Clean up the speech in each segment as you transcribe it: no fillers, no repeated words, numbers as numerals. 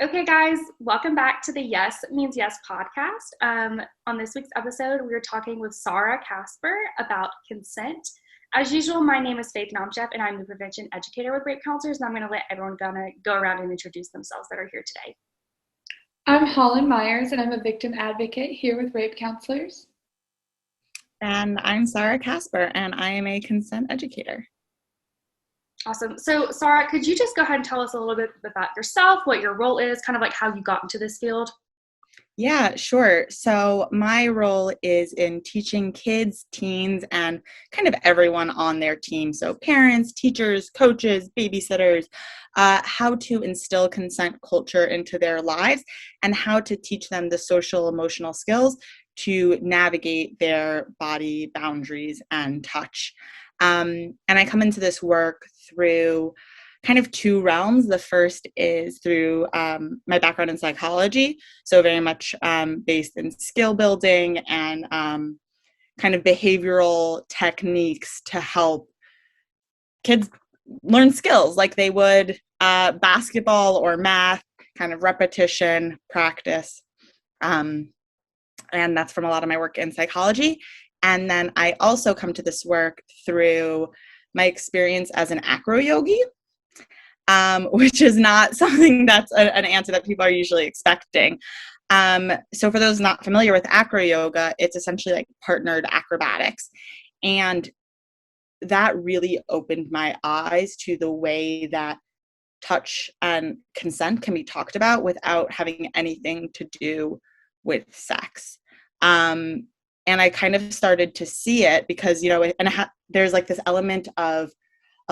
Okay, guys, welcome back to the Yes Means Yes podcast. On this week's episode, we are talking with Sarah Casper about consent. As usual, my name is Faith Nomchef, and I'm the prevention educator with Rape Counselors, and I'm going to let everyone go around and introduce themselves that are here today. I'm Holland Myers, and I'm a victim advocate here with Rape Counselors. And I'm Sarah Casper, and I am a consent educator. Awesome. So, Sarah, could you just go ahead and tell us a little bit about yourself, what your role is, kind of like how you got into this field? Yeah, sure. So my role is in teaching kids, teens, and kind of everyone on their team. So parents, teachers, coaches, babysitters, how to instill consent culture into their lives and how to teach them the social emotional skills to navigate their body boundaries and touch. And I come into this work through kind of two realms. The first is through my background in psychology, so very much based in skill building and kind of behavioral techniques to help kids learn skills like they would basketball or math, kind of repetition, practice. And that's from a lot of my work in psychology. And then I also come to this work through my experience as an acro yogi, which is not something that's an answer that people are usually expecting. So for those not familiar with acro yoga, it's essentially like partnered acrobatics. And that really opened my eyes to the way that touch and consent can be talked about without having anything to do with sex. And I kind of started to see it because, there's like this element of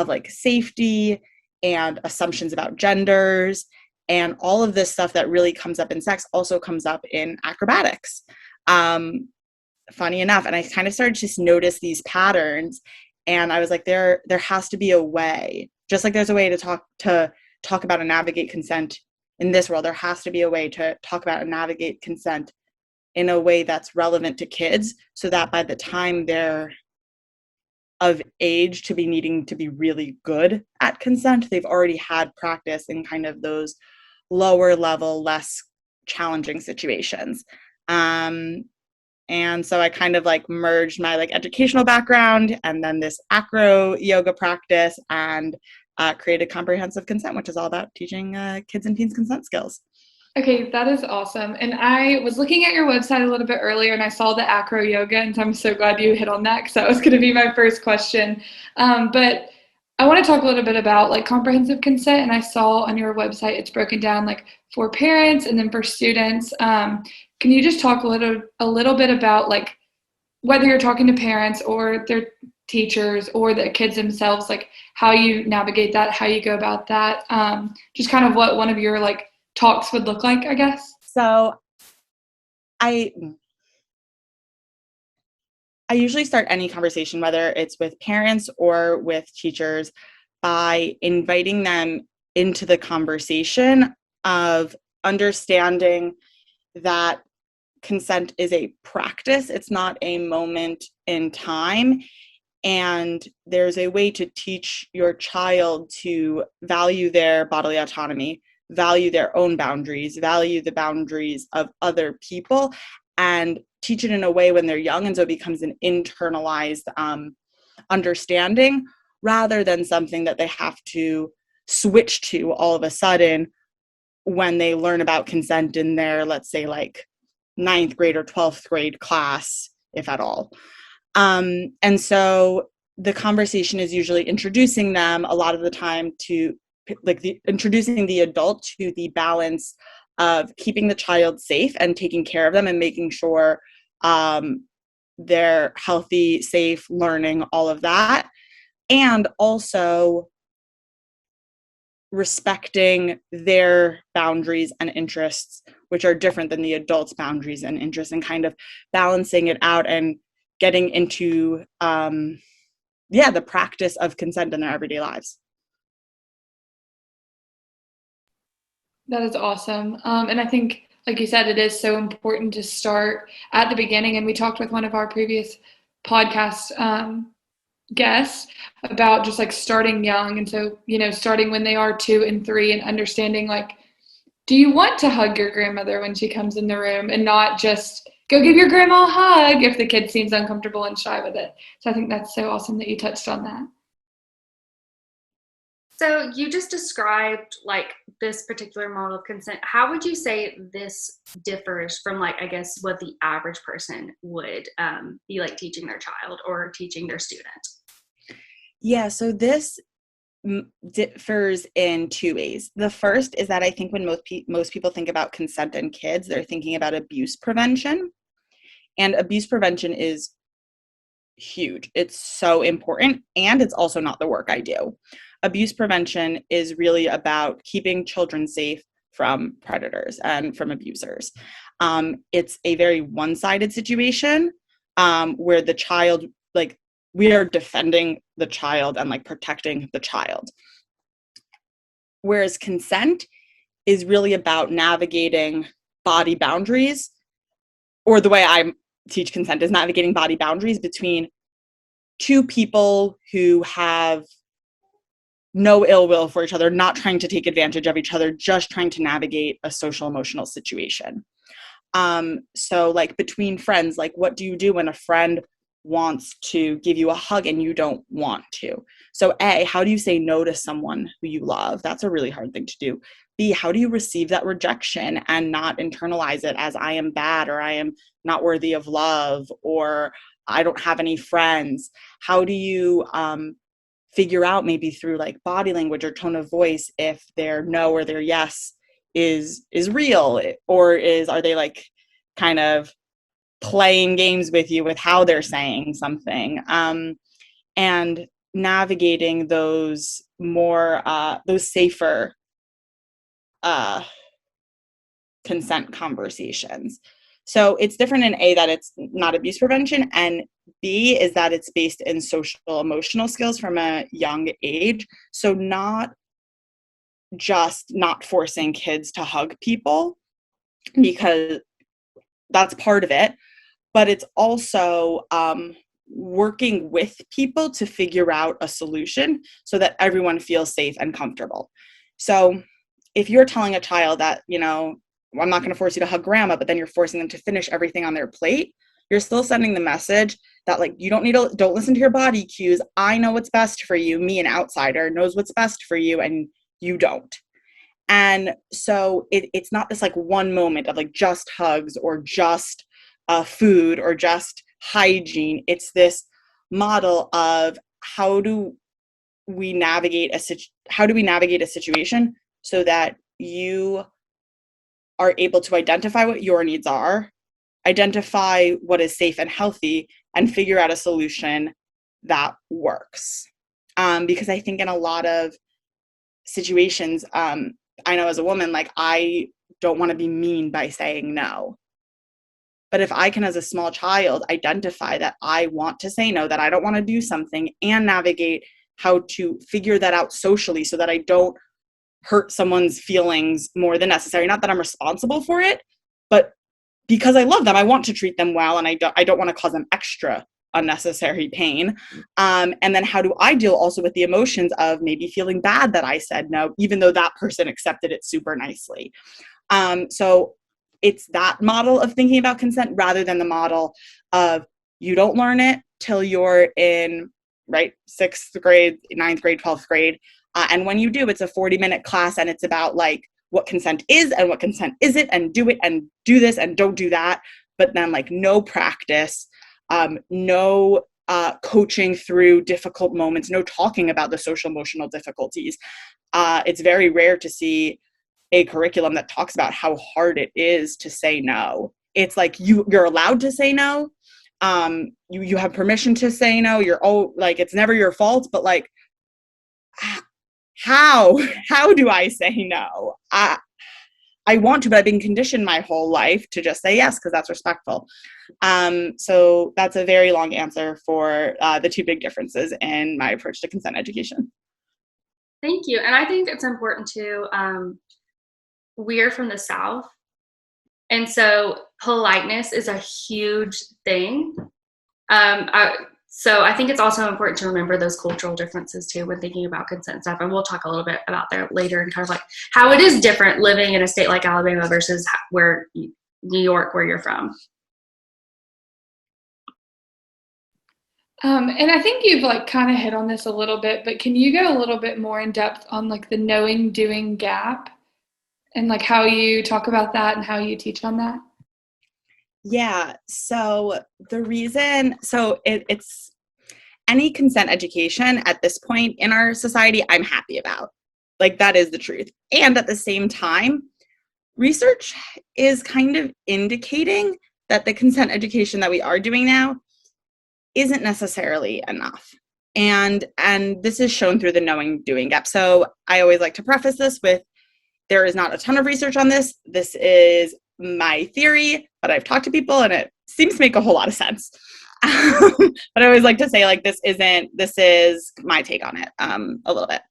like safety and assumptions about genders, and all of this stuff that really comes up in sex also comes up in acrobatics. Funny enough, and I kind of started to just notice these patterns, and I was like, there has to be a way, just like there's a way to talk about and navigate consent in this world. There has to be a way to talk about and navigate consent in a way that's relevant to kids, so that by the time they're of age to be needing to be really good at consent, they've already had practice in kind of those lower level, less challenging situations. And so I kind of like merged my like educational background and then this acro yoga practice and created comprehensive consent, which is all about teaching kids and teens consent skills. Okay, that is awesome. And I was looking at your website a little bit earlier and I saw the acro yoga, and so I'm so glad you hit on that because that was going to be my first question. But I want to talk a little bit about like comprehensive consent, and I saw on your website it's broken down like for parents and then for students. Can you just talk a little bit about like whether you're talking to parents or their teachers or the kids themselves, like how you navigate that, how you go about that, just kind of what one of your like talks would look like, I guess? So I usually start any conversation, whether it's with parents or with teachers, by inviting them into the conversation of understanding that consent is a practice. It's not a moment in time. And there's a way to teach your child to value their bodily autonomy, value their own boundaries, value the boundaries of other people, and teach it in a way when they're young. And so it becomes an internalized understanding rather than something that they have to switch to all of a sudden when they learn about consent in their, let's say, like 9th grade or 12th grade class, if at all. And so the conversation is usually introducing them a lot of the time to introducing the adult to the balance of keeping the child safe and taking care of them and making sure they're healthy, safe, learning, all of that. And also respecting their boundaries and interests, which are different than the adult's boundaries and interests, and kind of balancing it out and getting into, the practice of consent in their everyday lives. That is awesome. And I think, like you said, it is so important to start at the beginning. And we talked with one of our previous podcast guests about just like starting young. And so, starting when they are 2 and 3 and understanding like do you want to hug your grandmother when she comes in the room and not just go give your grandma a hug if the kid seems uncomfortable and shy with it? So I think that's so awesome that you touched on that. So you just described like this particular model of consent. How would you say this differs from like, I guess, what the average person would be like teaching their child or teaching their student? Yeah, so this differs in two ways. The first is that I think when most people think about consent in kids, they're thinking about abuse prevention. And abuse prevention is huge. It's so important, and it's also not the work I do. Abuse prevention is really about keeping children safe from predators and from abusers. It's a very one-sided situation where the child, like, we are defending the child and like protecting the child. Whereas consent is really about navigating body boundaries, or the way I teach consent is navigating body boundaries between two people who have no ill will for each other, not trying to take advantage of each other, just trying to navigate a social emotional situation. So like between friends, like what do you do when a friend wants to give you a hug and you don't want to? So A, how do you say no to someone who you love? That's a really hard thing to do. B, how do you receive that rejection and not internalize it as I am bad, or I am not worthy of love, or I don't have any friends? How do you figure out, maybe through like body language or tone of voice, if their no or their yes is real, or are they like kind of playing games with you with how they're saying something, and navigating those more those safer consent conversations. So it's different in A, that it's not abuse prevention, and B is that it's based in social emotional skills from a young age. So not just not forcing kids to hug people, because that's part of it, but it's also working with people to figure out a solution so that everyone feels safe and comfortable. So if you're telling a child that, you know, I'm not going to force you to hug grandma, but then you're forcing them to finish everything on their plate, you're still sending the message that like, you don't listen to your body cues. I know what's best for you. Me, an outsider, knows what's best for you, and you don't. And so it's not this like one moment of like just hugs or just food or just hygiene. It's this model of how do we navigate a situation so that you are able to identify what your needs are, identify what is safe and healthy, and figure out a solution that works. Because I think in a lot of situations, I know as a woman, like I don't want to be mean by saying no. But if I can, as a small child, identify that I want to say no, that I don't want to do something, and navigate how to figure that out socially so that I don't hurt someone's feelings more than necessary. Not that I'm responsible for it, but because I love them, I want to treat them well, and I don't want to cause them extra unnecessary pain. And then how do I deal also with the emotions of maybe feeling bad that I said no, even though that person accepted it super nicely. So it's that model of thinking about consent rather than the model of you don't learn it till you're in, right, 6th grade, 9th grade, 12th grade. And when you do, it's a 40-minute class, and it's about like what consent is and what consent isn't, and do it and do this and don't do that. But then like no practice, no coaching through difficult moments, no talking about the social emotional difficulties. It's very rare to see a curriculum that talks about how hard it is to say no. It's like you're allowed to say no. You have permission to say no. Like it's never your fault, but like how do I say no? I want to, but I've been conditioned my whole life to just say yes because that's respectful. So that's a very long answer for the two big differences in my approach to consent education. Thank you. And I think it's important to, we're from the South, and so politeness is a huge thing. So I think it's also important to remember those cultural differences too when thinking about consent stuff. And we'll talk a little bit about that later and kind of like how it is different living in a state like Alabama versus where New York, where you're from. And I think you've like kind of hit on this a little bit, but can you go a little bit more in depth on like the knowing doing gap and like how you talk about that and how you teach on that? Yeah. So it's any consent education at this point in our society, I'm happy about. Like, that is the truth. And at the same time, research is kind of indicating that the consent education that we are doing now isn't necessarily enough. And this is shown through the knowing doing gap. So I always like to preface this with, there is not a ton of research on this. This is my theory, but I've talked to people and it seems to make a whole lot of sense. But I always like to say, like, this is my take on it a little bit.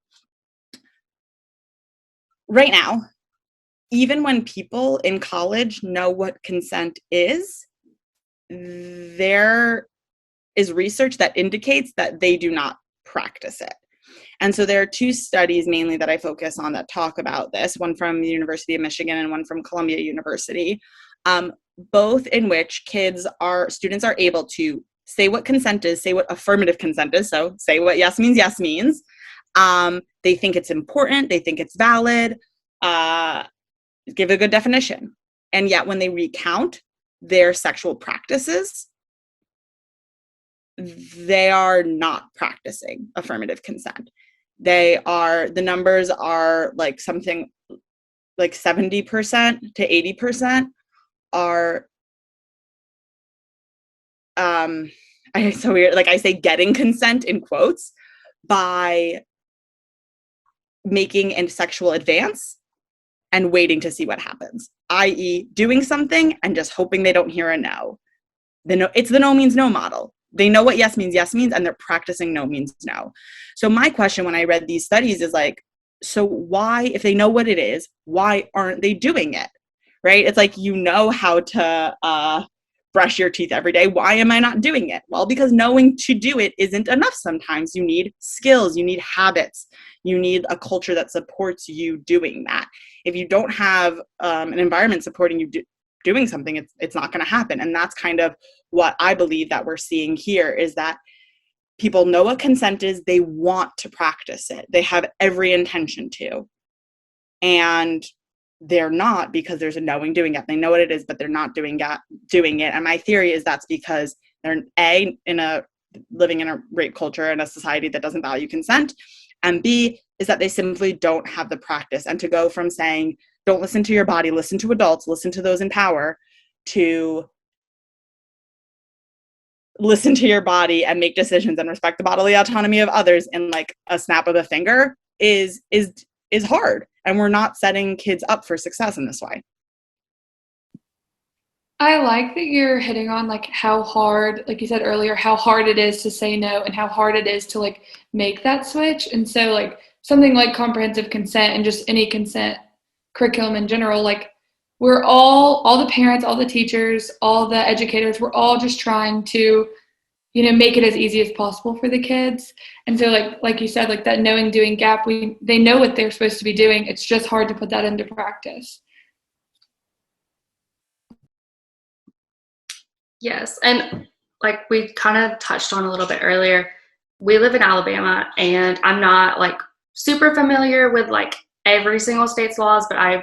Right now, even when people in college know what consent is, there is research that indicates that they do not practice it. And so there are two studies mainly that I focus on that talk about this, one from the University of Michigan and one from Columbia University, both in which students are able to say what consent is, say what affirmative consent is, so say what yes means. They think it's important, they think it's valid, give a good definition. And yet when they recount their sexual practices, they are not practicing affirmative consent. The numbers are like something like 70% to 80% are, it's so weird. Like, I say getting consent in quotes by making a sexual advance and waiting to see what happens, i.e. doing something and just hoping they don't hear a no. It's the no means no model. They know what yes means, and they're practicing no means no. So my question when I read these studies is like, so why, if they know what it is, why aren't they doing it, right? It's like, you know how to brush your teeth every day. Why am I not doing it? Well, because knowing to do it isn't enough sometimes. You need skills, you need habits, you need a culture that supports you doing that. If you don't have an environment supporting you doing something, it's not going to happen. And that's kind of what I believe that we're seeing here, is that people know what consent is, they want to practice it, they have every intention to, and they're not, because there's a knowing doing it. They know what it is, but they're not doing it. And my theory is that's because they're living in a rape culture and a society that doesn't value consent, and B is that they simply don't have the practice. And to go from saying, don't listen to your body, listen to adults, listen to those in power, to listen to your body and make decisions and respect the bodily autonomy of others in like a snap of a finger is hard. And we're not setting kids up for success in this way. I like that you're hitting on like how hard, like you said earlier, how hard it is to say no and how hard it is to like make that switch. And so like something like comprehensive consent and just any consent curriculum in general, like we're all the parents, all the teachers, all the educators, we're all just trying to, make it as easy as possible for the kids. And so like you said, like that knowing doing gap, they know what they're supposed to be doing. It's just hard to put that into practice. Yes. And like we kind of touched on a little bit earlier, we live in Alabama, and I'm not like super familiar with like every single state's laws, but I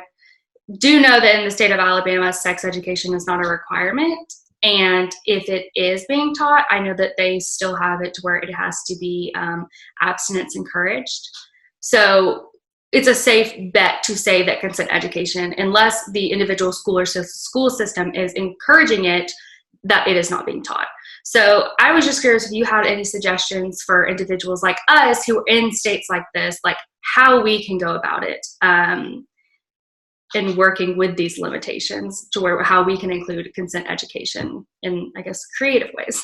do know that in the state of Alabama, sex education is not a requirement. And if it is being taught, I know that they still have it to where it has to be abstinence encouraged. So it's a safe bet to say that consent education, unless the individual school or school system is encouraging it, that it is not being taught. So I was just curious if you had any suggestions for individuals like us who are in states like this, like how we can go about it in working with these limitations, to how we can include consent education in, I guess, creative ways.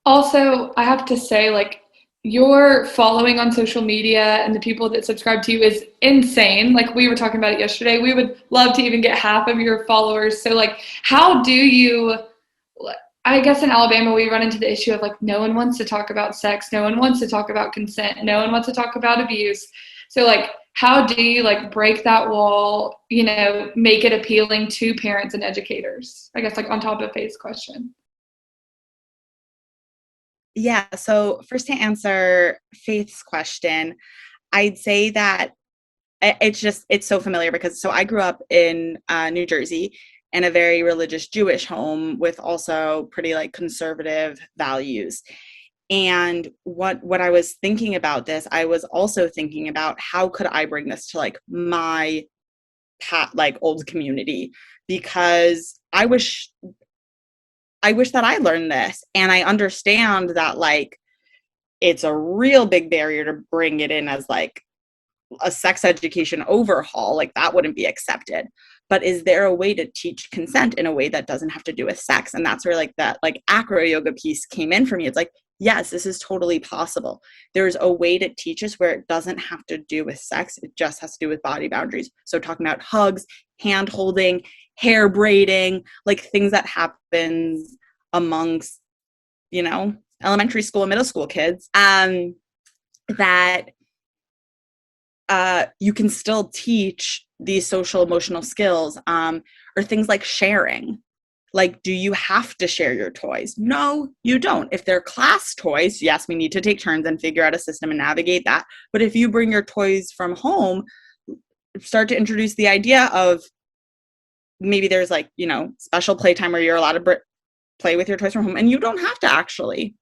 Also, I have to say, like, your following on social media and the people that subscribe to you is insane. Like, we were talking about it yesterday. We would love to even get half of your followers. So, like, how do you I guess in Alabama, we run into the issue of like, no one wants to talk about sex. No one wants to talk about consent. No one wants to talk about abuse. So like, how do you like break that wall, you know, make it appealing to parents and educators? I guess like on top of Faith's question. Yeah, so first to answer Faith's question, I'd say that it's so familiar because I grew up in New Jersey in a very religious Jewish home with also pretty like conservative values. And what I was thinking about this, I was also thinking about how could I bring this to like my like old community, because I wish that I learned this, and I understand that like it's a real big barrier to bring it in as like a sex education overhaul, like that wouldn't be accepted. But is there a way to teach consent in a way that doesn't have to do with sex? And that's where like that like acro yoga piece came in for me. It's like, yes, this is totally possible. There's a way to teach us where it doesn't have to do with sex. It just has to do with body boundaries. So talking about hugs, hand holding, hair braiding, like things that happens amongst, you know, elementary school and middle school kids, that you can still teach these social emotional skills, or things like sharing. Like, do you have to share your toys? No, you don't. If they're class toys, yes, we need to take turns and figure out a system and navigate that. But if you bring your toys from home, start to introduce the idea of maybe there's like, you know, special playtime where you're allowed to play with your toys from home, and you don't have to actually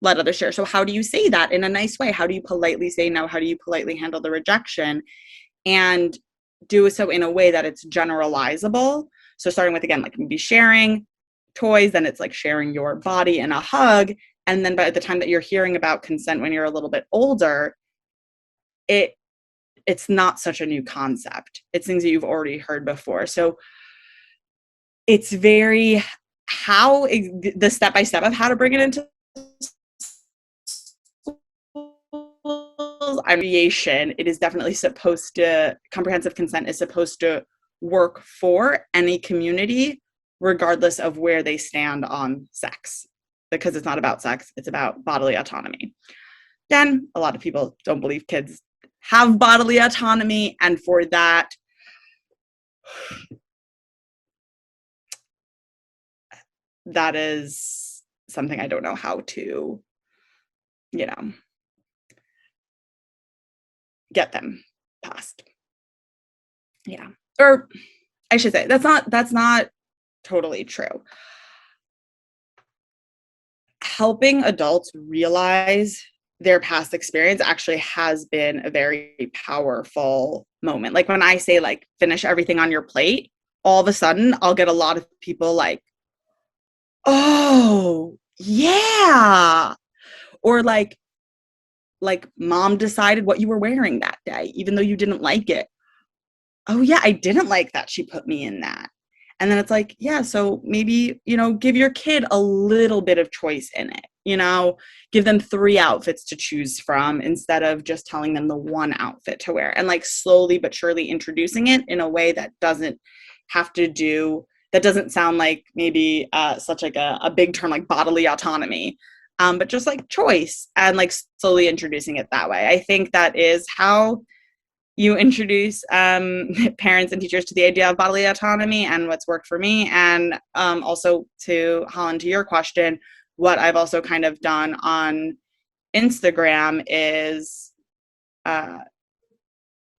let others share. So how do you say that in a nice way? How do you politely say no? How do you politely handle the rejection? And do so in a way that it's generalizable. So starting with, again, like maybe sharing toys, then it's like sharing your body in a hug. And then by the time that you're hearing about consent when you're a little bit older, it's not such a new concept. It's things that you've already heard before. So it's very the step-by-step of how to bring it into mediation. It is definitely supposed to, comprehensive consent is supposed to work for any community, regardless of where they stand on sex, because it's not about sex, it's about bodily autonomy. Then a lot of people don't believe kids have bodily autonomy, and for that, that is something I don't know how to, you know, get them past. Yeah. Or I should say that's not totally true. Helping adults realize their past experience actually has been a very powerful moment. Like when I say like finish everything on your plate, all of a sudden I'll get a lot of people like, oh yeah, or like mom decided what you were wearing that day even though you didn't like it. Oh yeah, I didn't like that she put me in that. And then it's like, yeah, so maybe, you know, give your kid a little bit of choice in it, you know, give them 3 outfits to choose from instead of just telling them the one outfit to wear, and like slowly but surely introducing it in a way that doesn't sound like maybe such like a big term like bodily autonomy, but just like choice, and like slowly introducing it that way. I think that is how you introduce parents and teachers to the idea of bodily autonomy, and what's worked for me. And also to Holland, to your question, what I've also kind of done on Instagram is,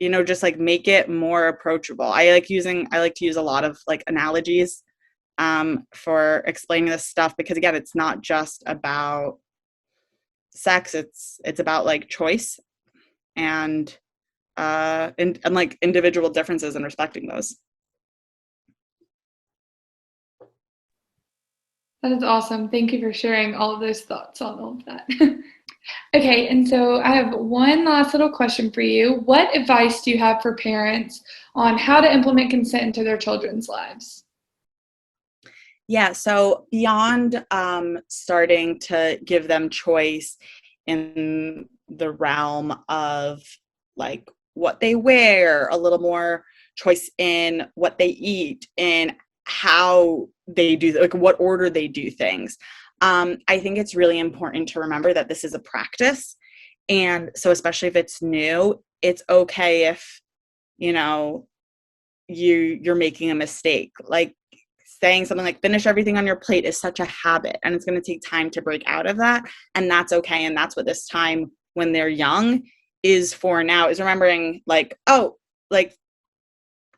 you know, just like make it more approachable. I like to use a lot of like analogies for explaining this stuff, because again, it's not just about sex, it's about like choice and like individual differences and respecting those. That is awesome. Thank you for sharing all of those thoughts on all of that. Okay, and so I have one last little question for you. What advice do you have for parents on how to implement consent into their children's lives? Yeah, so beyond starting to give them choice in the realm of like what they wear, a little more choice in what they eat, in how they do, like what order they do things. I think it's really important to remember that this is a practice. And so especially if it's new, it's okay if, you know, you're making a mistake. Like saying something like finish everything on your plate is such a habit, and it's going to take time to break out of that. And that's okay. And that's what this time when they're young is for now, is remembering like, oh, like,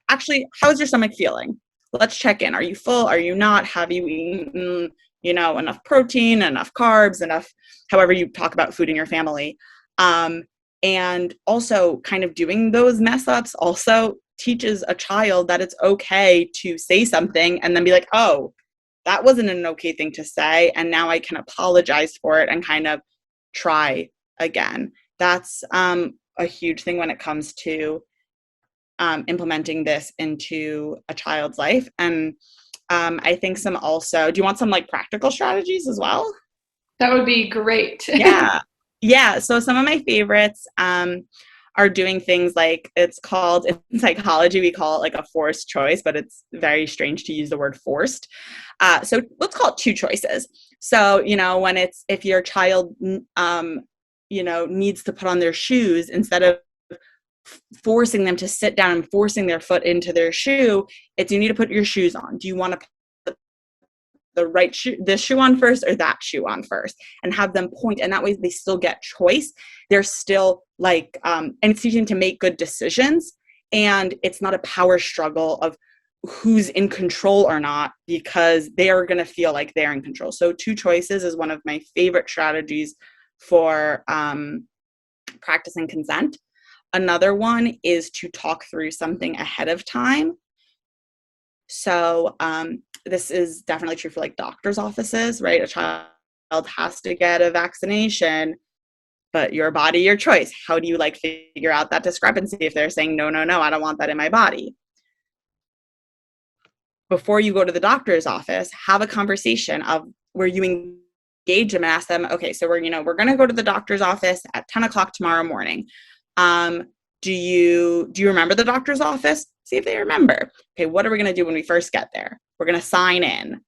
actually, how's your stomach feeling? Let's check in. Are you full? Are you not? Have you eaten, you know, enough protein, enough carbs, enough, however you talk about food in your family. And also kind of doing those mess ups also teaches a child that it's okay to say something and then be like, oh, that wasn't an okay thing to say. And now I can apologize for it and kind of try again. That's a huge thing when it comes to implementing this into a child's life. And I think some also, do you want some like practical strategies as well? That would be great. Yeah. So some of my favorites are doing things like, it's called, in psychology, we call it like a forced choice, but it's very strange to use the word forced. So let's call it two choices. So, you know, when it's, if your child, you know, needs to put on their shoes, instead of forcing them to sit down and forcing their foot into their shoe, it's, you need to put your shoes on. Do you want to put the right shoe, this shoe on first or that shoe on first, and have them point, and that way they still get choice. They're still like, and it's teaching them to make good decisions, and it's not a power struggle of who's in control or not, because they are going to feel like they're in control. So two choices is one of my favorite strategies for practicing consent. Another one is to talk through something ahead of time. So this is definitely true for like doctor's offices, right? A child has to get a vaccination, but your body, your choice. How do you like figure out that discrepancy if they're saying, no, I don't want that in my body? Before you go to the doctor's office, have a conversation of where you engage them and ask them, okay, so we're going to go to the doctor's office at 10 o'clock tomorrow morning. Do you remember the doctor's office? See if they remember. Okay, what are we going to do when we first get there? We're going to sign in.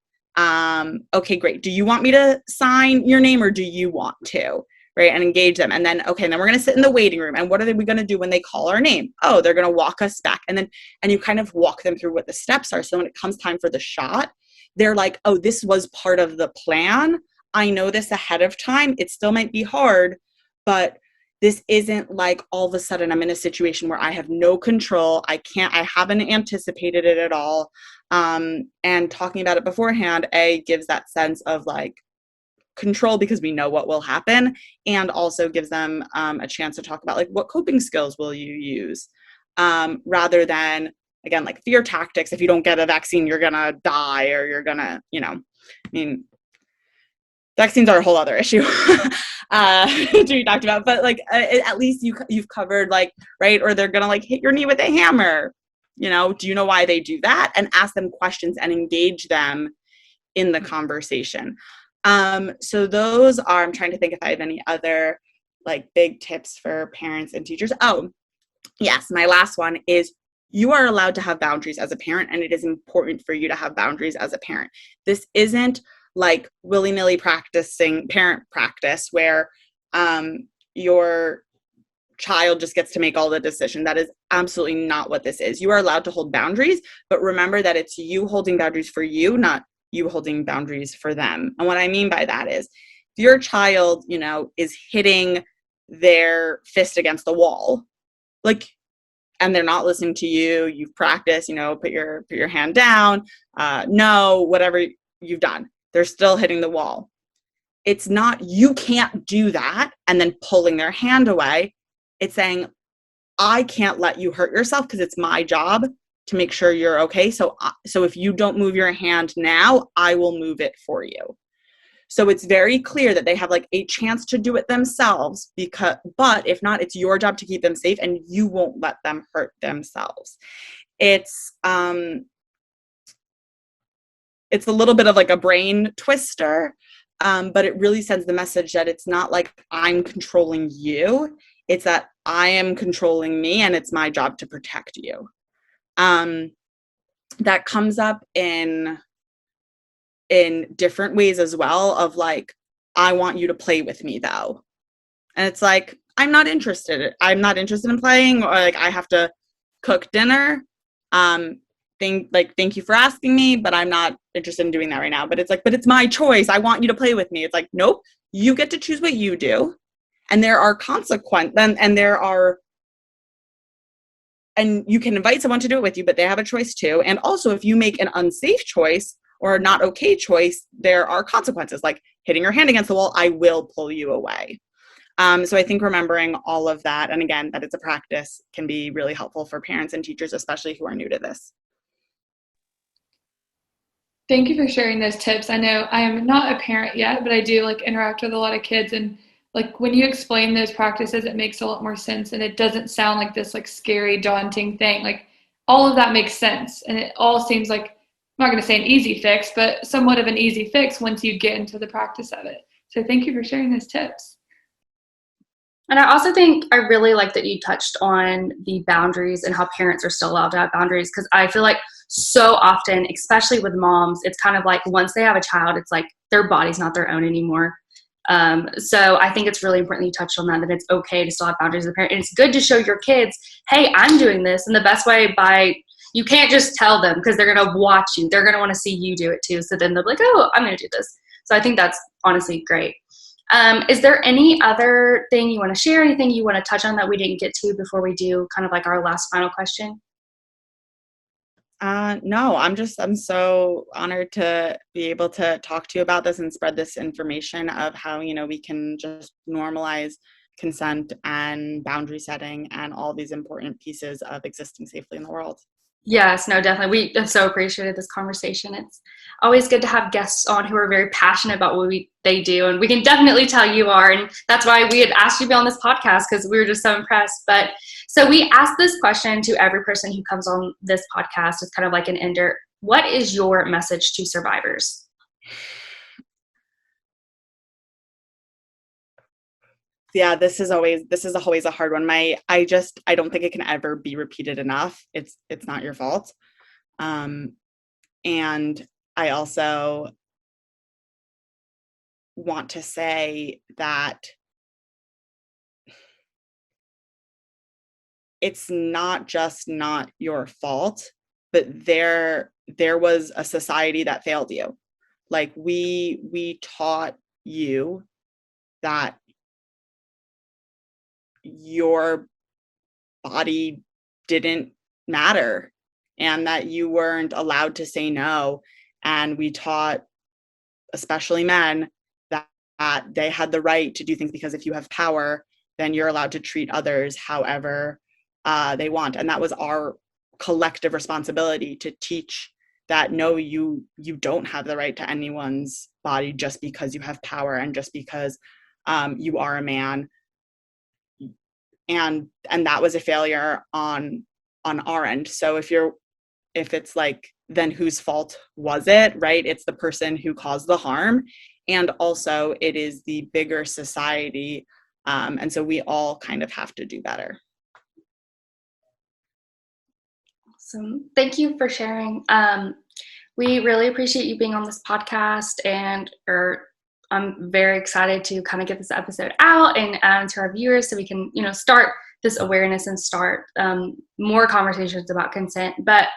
Okay, great. Do you want me to sign your name or do you want to? Right, and engage them. And then, okay, and then we're going to sit in the waiting room. And what are we going to do when they call our name? Oh, they're going to walk us back. And you kind of walk them through what the steps are. So when it comes time for the shot, they're like, oh, this was part of the plan. I know this ahead of time. It still might be hard, but this isn't like all of a sudden I'm in a situation where I have no control. I haven't anticipated it at all. And talking about it beforehand, gives that sense of like control because we know what will happen, and also gives them a chance to talk about like what coping skills will you use, rather than, again, like fear tactics. If you don't get a vaccine, you're going to die, or you're going to, I mean, vaccines are a whole other issue to be talked about, but like at least you've covered like, right, or they're gonna like hit your knee with a hammer, do you know why they do that? And ask them questions and engage them in the conversation. So those are, I'm trying to think if I have any other like big tips for parents and teachers. Oh yes, my last one is, you are allowed to have boundaries as a parent, and it is important for you to have boundaries as a parent. This isn't like willy-nilly practicing parent practice where your child just gets to make all the decision. That is absolutely not what this is. You are allowed to hold boundaries, but remember that it's you holding boundaries for you, not you holding boundaries for them. And what I mean by that is, if your child, is hitting their fist against the wall, like, and they're not listening to you, you've practiced, put your hand down, no, whatever you've done, they're still hitting the wall. It's not, you can't do that, and then pulling their hand away. It's saying, I can't let you hurt yourself because it's my job to make sure you're okay. So if you don't move your hand now, I will move it for you. So it's very clear that they have like a chance to do it themselves, but if not, it's your job to keep them safe, and you won't let them hurt themselves. It's a little bit of like a brain twister, but it really sends the message that it's not like I'm controlling you. It's that I am controlling me, and it's my job to protect you. that comes up in different ways as well, of like, I want you to play with me though. And it's like, I'm not interested in playing, or like, I have to cook dinner. Thank you for asking me, but I'm not interested in doing that right now. But it's like, but it's my choice. I want you to play with me. It's like, nope, you get to choose what you do. And there are consequences, and you can invite someone to do it with you, but they have a choice too. And also, if you make an unsafe choice or not okay choice, there are consequences, like hitting your hand against the wall. I will pull you away. So I think remembering all of that, and again, that it's a practice, can be really helpful for parents and teachers, especially who are new to this. Thank you for sharing those tips. I know I am not a parent yet, but I do like interact with a lot of kids, and like when you explain those practices, it makes a lot more sense, and it doesn't sound like this like scary, daunting thing. Like all of that makes sense, and it all seems like, I'm not going to say an easy fix, but somewhat of an easy fix once you get into the practice of it. So thank you for sharing those tips. And I also think I really like that you touched on the boundaries and how parents are still allowed to have boundaries, because I feel like so often, especially with moms, it's kind of like once they have a child, it's like their body's not their own anymore. So I think it's really important you touched on that it's okay to still have boundaries as a parent. And it's good to show your kids, hey, I'm doing this. And the best way you can't just tell them, because they're going to watch you. They're going to want to see you do it too. So then they'll be like, oh, I'm going to do this. So I think that's honestly great. Is there any other thing you want to share? Anything you want to touch on that we didn't get to before we do kind of like our last final question? No, I'm so honored to be able to talk to you about this and spread this information of how, we can just normalize consent and boundary setting and all these important pieces of existing safely in the world. Yes, no, definitely. We have so appreciated this conversation. It's always good to have guests on who are very passionate about what they do. And we can definitely tell you are. And that's why we had asked you to be on this podcast, because we were just so impressed. But so we ask this question to every person who comes on this podcast. It's kind of like an ender. What is your message to survivors? Yeah, this is always a hard one. I don't think it can ever be repeated enough. It's not your fault. And I also want to say that it's not just not your fault, but there was a society that failed you. Like we taught you that your body didn't matter and that you weren't allowed to say no. And we taught, especially men, that they had the right to do things, because if you have power, then you're allowed to treat others however they want. And that was our collective responsibility, to teach that no, you don't have the right to anyone's body just because you have power and just because you are a man. And that was a failure on our end. So if it's like, then whose fault was it, right? It's the person who caused the harm. And also it is the bigger society. And so we all kind of have to do better. Awesome. Thank you for sharing. We really appreciate you being on this podcast, and I'm very excited to kind of get this episode out and to our viewers, so we can, start this awareness and start more conversations about consent. But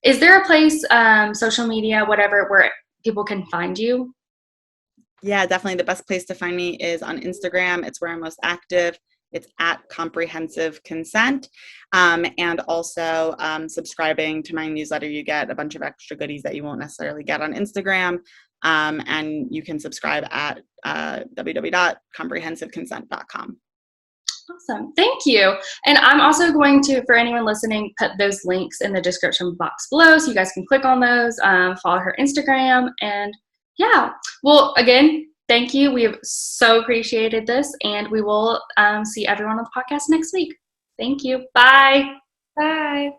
is there a place, social media, whatever, where people can find you? Yeah, definitely. The best place to find me is on Instagram. It's where I'm most active. It's at Comprehensive Consent. And also subscribing to my newsletter, you get a bunch of extra goodies that you won't necessarily get on Instagram. And you can subscribe at www.comprehensiveconsent.com. Awesome. Thank you. And I'm also going to, for anyone listening, put those links in the description box below so you guys can click on those, follow her Instagram. And yeah, well, again, thank you. We have so appreciated this, and we will see everyone on the podcast next week. Thank you. Bye. Bye.